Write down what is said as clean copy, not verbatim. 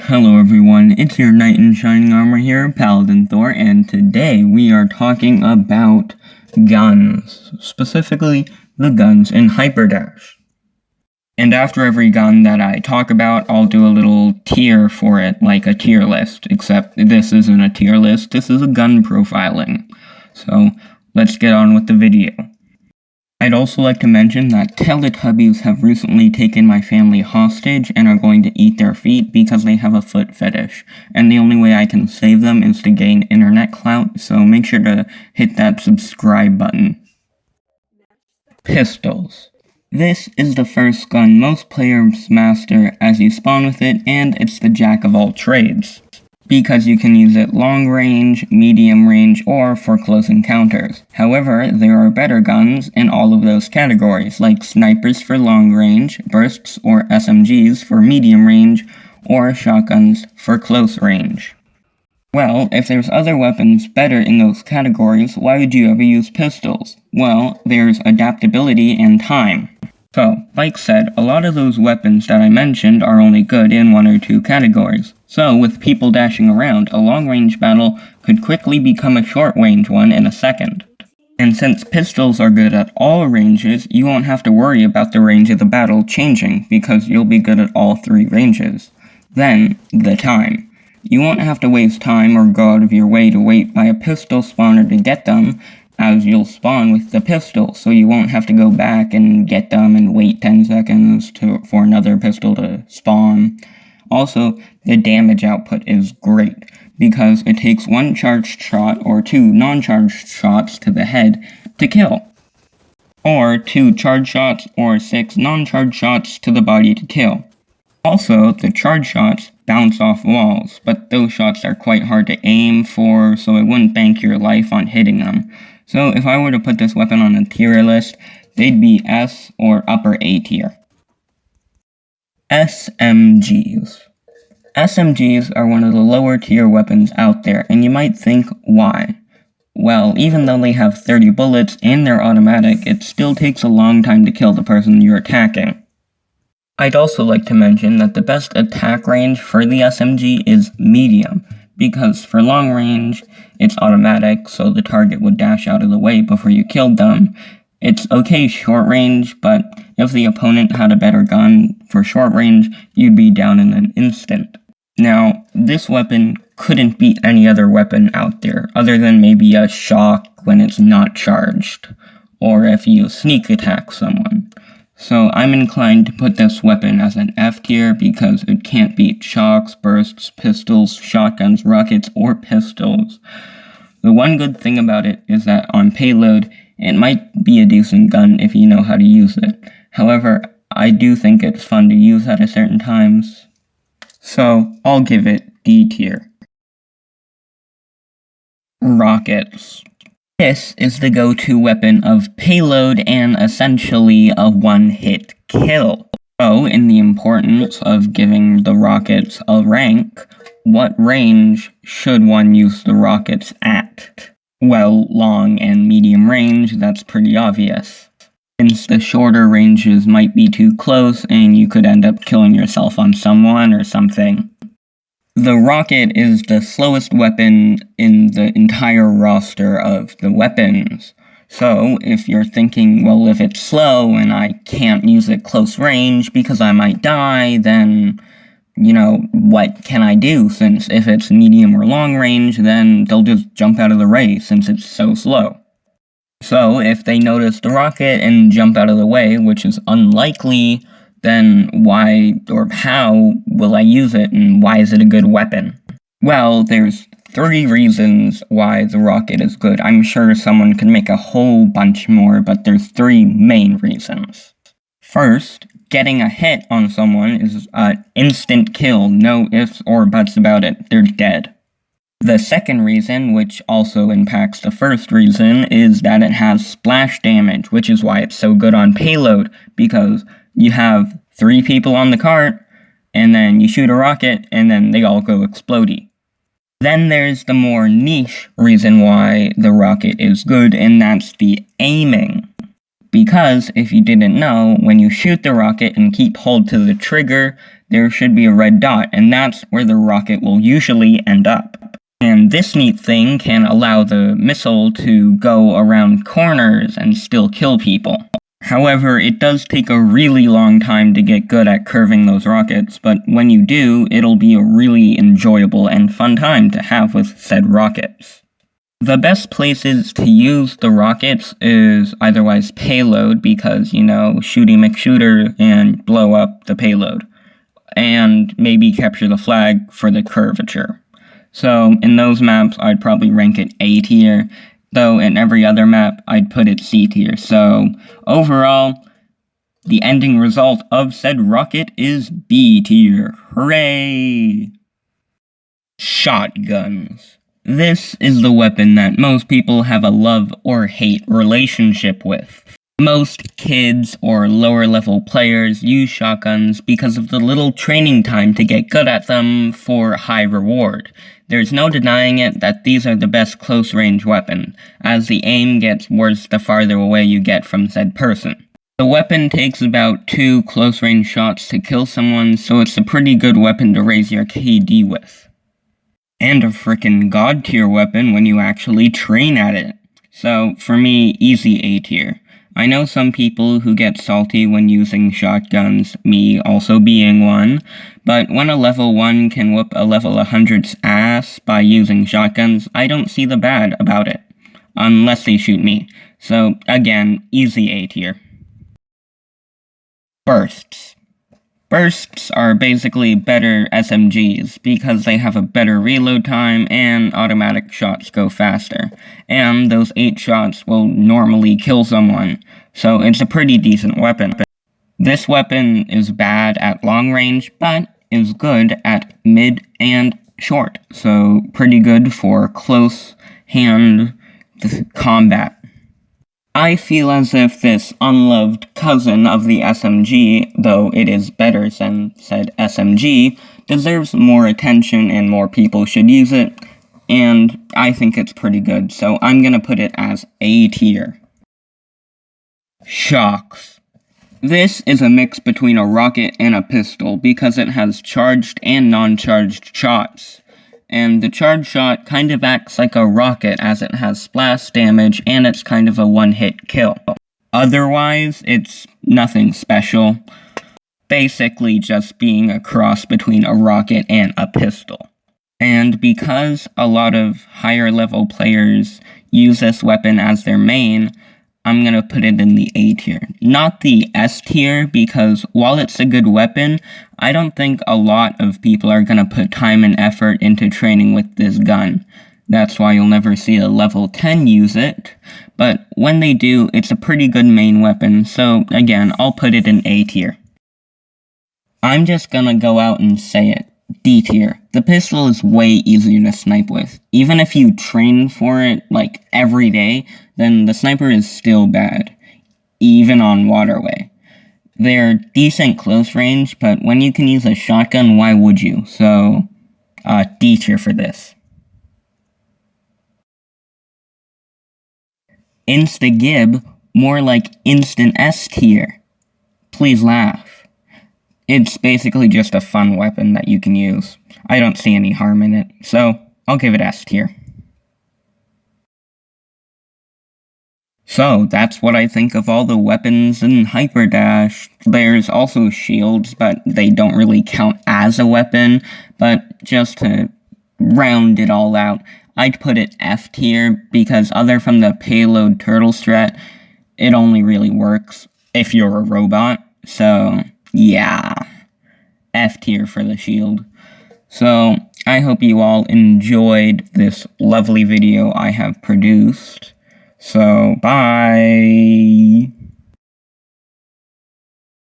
Hello everyone, it's your Knight in Shining Armor here, Paladin Thor, and today we are talking about guns, specifically the guns in hyperdash. And after every gun that I talk about, I'll do a little tier for it, like a tier list, except this isn't a tier list, this is a gun profiling. So, let's get on with the video. I'd also like to mention that Teletubbies have recently taken my family hostage and are going to eat their feet because they have a foot fetish, and the only way I can save them is to gain internet clout, so make sure to hit that subscribe button. Pistols. This is the first gun most players master as you spawn with it, and it's the jack of all trades, because you can use it long range, medium range, or for close encounters. However, there are better guns in all of those categories, like snipers for long range, bursts or SMGs for medium range, or shotguns for close range. Well, if there's other weapons better in those categories, why would you ever use pistols? Well, there's adaptability and time. So, like said, a lot of those weapons that I mentioned are only good in one or two categories. So, with people dashing around, a long-range battle could quickly become a short-range one in a second. And since pistols are good at all ranges, you won't have to worry about the range of the battle changing, because you'll be good at all three ranges. Then, the time. You won't have to waste time or go out of your way to wait by a pistol spawner to get them, as you'll spawn with the pistol, so you won't have to go back and get them and wait 10 seconds for another pistol to spawn. Also, the damage output is great, because it takes one charged shot or two non-charged shots to the head to kill, or 2 charged shots or 6 non-charged shots to the body to kill. Also, the charged shots bounce off walls, but those shots are quite hard to aim for, so it wouldn't bank your life on hitting them. So if I were to put this weapon on a tier list, they'd be S or upper A tier. SMGs. SMGs are one of the lower tier weapons out there, and you might think, why? Well, even though they have 30 bullets and they're automatic, it still takes a long time to kill the person you're attacking. I'd also like to mention that the best attack range for the SMG is medium, because for long range, it's automatic, so the target would dash out of the way before you killed them. It's okay short range, but if the opponent had a better gun for short range, you'd be down in an instant. Now, this weapon couldn't beat any other weapon out there, other than maybe a shock when it's not charged, or if you sneak attack someone. So I'm inclined to put this weapon as an F tier because it can't beat shocks, bursts, pistols, shotguns, rockets, or pistols. The one good thing about it is that on payload, it might be a decent gun if you know how to use it. However, I do think it's fun to use at certain times. So I'll give it D tier. Rockets. This is the go-to weapon of payload and essentially a one-hit kill. So, in the importance of giving the rockets a rank, what range should one use the rockets at? Well, long and medium range, that's pretty obvious, since the shorter ranges might be too close and you could end up killing yourself on someone or something. The rocket is the slowest weapon in the entire roster of the weapons. So, if you're thinking, well, if it's slow and I can't use it close range because I might die, then, what can I do? Since if it's medium or long range, then they'll just jump out of the way since it's so slow. So, if they notice the rocket and jump out of the way, which is unlikely, then why or how will I use it, and why is it a good weapon? Well, there's 3 reasons why the rocket is good. I'm sure someone could make a whole bunch more, but there's 3 main reasons. First, getting a hit on someone is an instant kill, no ifs or buts about it, they're dead. The second reason, which also impacts the first reason, is that it has splash damage, which is why it's so good on payload, because you have 3 people on the cart, and then you shoot a rocket, and then they all go explodey. Then there's the more niche reason why the rocket is good, and that's the aiming. Because, if you didn't know, when you shoot the rocket and keep hold to the trigger, there should be a red dot, and that's where the rocket will usually end up. And this neat thing can allow the missile to go around corners and still kill people. However, it does take a really long time to get good at curving those rockets, but when you do, it'll be a really enjoyable and fun time to have with said rockets. The best places to use the rockets is eitherwise payload, because, shooty McShooter and blow up the payload, and maybe capture the flag for the curvature. So in those maps, I'd probably rank it A tier, though in every other map, I'd put it C tier. So overall, the ending result of said rocket is B tier. Hooray! Shotguns. This is the weapon that most people have a love or hate relationship with. Most kids or lower level players use shotguns because of the little training time to get good at them for high reward. There's no denying it that these are the best close range weapon, as the aim gets worse the farther away you get from said person. The weapon takes about 2 close range shots to kill someone, so it's a pretty good weapon to raise your KD with. And a frickin' god tier weapon when you actually train at it. So, for me, easy A tier. I know some people who get salty when using shotguns, me also being one, but when a level 1 can whoop a level 100's ass by using shotguns, I don't see the bad about it. Unless they shoot me. So, again, easy A tier. Bursts. Bursts are basically better SMGs because they have a better reload time and automatic shots go faster, and those 8 shots will normally kill someone, so it's a pretty decent weapon. This weapon is bad at long range, but is good at mid and short, so pretty good for close hand combat. I feel as if this unloved cousin of the SMG, though it is better than said SMG, deserves more attention and more people should use it, and I think it's pretty good, so I'm gonna put it as A tier. Shocks. This is a mix between a rocket and a pistol because it has charged and non-charged shots. And the charge shot kind of acts like a rocket as it has splash damage and it's kind of a one-hit kill. Otherwise, it's nothing special. Basically just being a cross between a rocket and a pistol. And because a lot of higher level players use this weapon as their main, I'm gonna put it in the A tier. Not the S tier, because while it's a good weapon, I don't think a lot of people are gonna put time and effort into training with this gun. That's why you'll never see a level 10 use it, but when they do, it's a pretty good main weapon, so again, I'll put it in A tier. I'm just gonna go out and say it. D tier. The pistol is way easier to snipe with. Even if you train for it, like, every day, then the sniper is still bad. Even on waterway. They're decent close range, but when you can use a shotgun, why would you? So, D tier for this. Instagib, more like instant S tier. Please laugh. It's basically just a fun weapon that you can use. I don't see any harm in it, so I'll give it S tier. So, that's what I think of all the weapons in hyperdash. There's also shields, but they don't really count as a weapon, but just to round it all out, I'd put it F tier, because other from the payload turtle strat, it only really works if you're a robot, so yeah, F tier for the shield. So, I hope you all enjoyed this lovely video I have produced. So, bye!